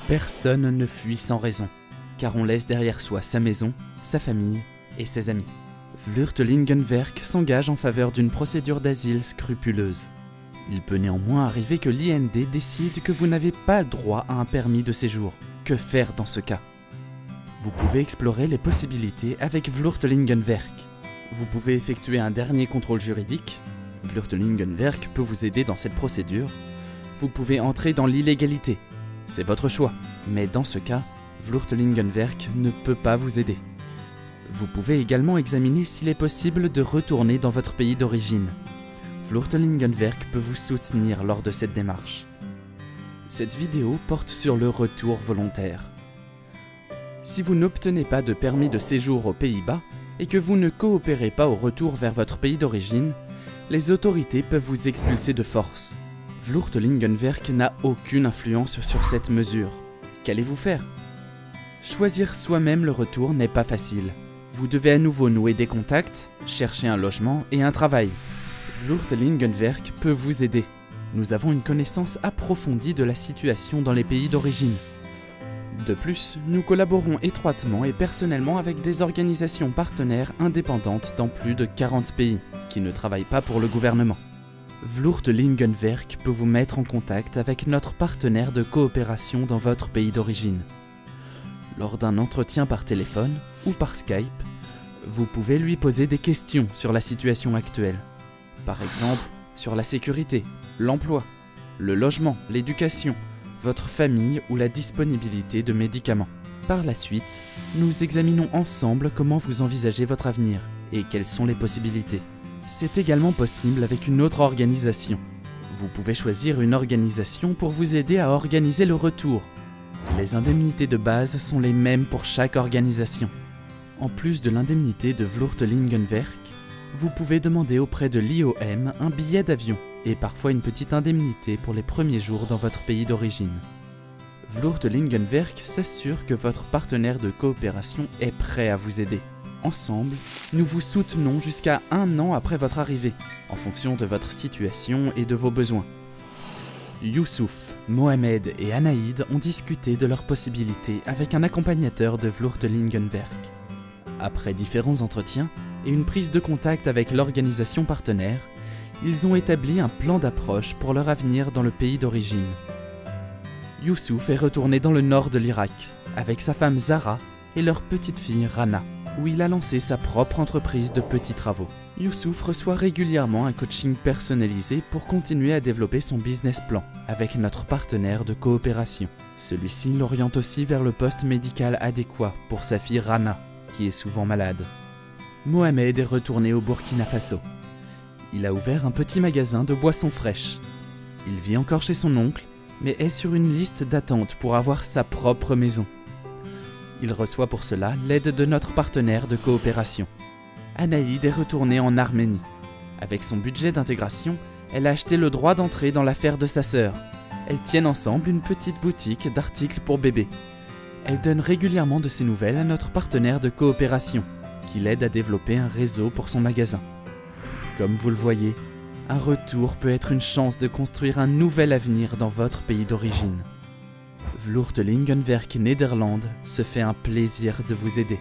Personne ne fuit sans raison, car on laisse derrière soi sa maison, sa famille et ses amis. Vlucht-Lingenwerk s'engage en faveur d'une procédure d'asile scrupuleuse. Il peut néanmoins arriver que l'IND décide que vous n'avez pas droit à un permis de séjour. Que faire dans ce cas? Vous pouvez explorer les possibilités avec Vlucht-Lingenwerk. Vous pouvez effectuer un dernier contrôle juridique. Vlucht-Lingenwerk peut vous aider dans cette procédure. Vous pouvez entrer dans l'illégalité. C'est votre choix. Mais dans ce cas, Vlucht-Lingenwerk ne peut pas vous aider. Vous pouvez également examiner s'il est possible de retourner dans votre pays d'origine. Vlucht-Lingenwerk peut vous soutenir lors de cette démarche. Cette vidéo porte sur le retour volontaire. Si vous n'obtenez pas de permis de séjour aux Pays-Bas et que vous ne coopérez pas au retour vers votre pays d'origine, les autorités peuvent vous expulser de force. Vlucht-Lingenwerk n'a aucune influence sur cette mesure. Qu'allez-vous faire? Choisir soi-même le retour n'est pas facile. Vous devez à nouveau nouer des contacts, chercher un logement et un travail. Vlucht-Lingenwerk peut vous aider. Nous avons une connaissance approfondie de la situation dans les pays d'origine. De plus, nous collaborons étroitement et personnellement avec des organisations partenaires indépendantes dans plus de 40 pays, qui ne travaillent pas pour le gouvernement. Vlucht-Lingenwerk peut vous mettre en contact avec notre partenaire de coopération dans votre pays d'origine. Lors d'un entretien par téléphone ou par Skype, vous pouvez lui poser des questions sur la situation actuelle. Par exemple, sur la sécurité, l'emploi, le logement, l'éducation, votre famille ou la disponibilité de médicaments. Par la suite, nous examinons ensemble comment vous envisagez votre avenir et quelles sont les possibilités. C'est également possible avec une autre organisation. Vous pouvez choisir une organisation pour vous aider à organiser le retour. Les indemnités de base sont les mêmes pour chaque organisation. En plus de l'indemnité de Vlucht-Lingenwerk, vous pouvez demander auprès de l'IOM un billet d'avion et parfois une petite indemnité pour les premiers jours dans votre pays d'origine. Vlucht-Lingenwerk s'assure que votre partenaire de coopération est prêt à vous aider. Ensemble, nous vous soutenons jusqu'à 1 an après votre arrivée, en fonction de votre situation et de vos besoins. Youssouf, Mohamed et Anaïd ont discuté de leurs possibilités avec un accompagnateur de Vlucht-Lingenwerk. Après différents entretiens et une prise de contact avec l'organisation partenaire, ils ont établi un plan d'approche pour leur avenir dans le pays d'origine. Youssouf est retourné dans le nord de l'Irak, avec sa femme Zara et leur petite fille Rana, où il a lancé sa propre entreprise de petits travaux. Youssouf reçoit régulièrement un coaching personnalisé pour continuer à développer son business plan avec notre partenaire de coopération. Celui-ci l'oriente aussi vers le poste médical adéquat pour sa fille Rana, qui est souvent malade. Mohamed est retourné au Burkina Faso. Il a ouvert un petit magasin de boissons fraîches. Il vit encore chez son oncle, mais est sur une liste d'attente pour avoir sa propre maison. Il reçoit pour cela l'aide de notre partenaire de coopération. Anaïd est retournée en Arménie. Avec son budget d'intégration, elle a acheté le droit d'entrée dans l'affaire de sa sœur. Elles tiennent ensemble une petite boutique d'articles pour bébés. Elle donne régulièrement de ses nouvelles à notre partenaire de coopération, qui l'aide à développer un réseau pour son magasin. Comme vous le voyez, un retour peut être une chance de construire un nouvel avenir dans votre pays d'origine. Vlucht-Lingenwerk Nederland se fait un plaisir de vous aider.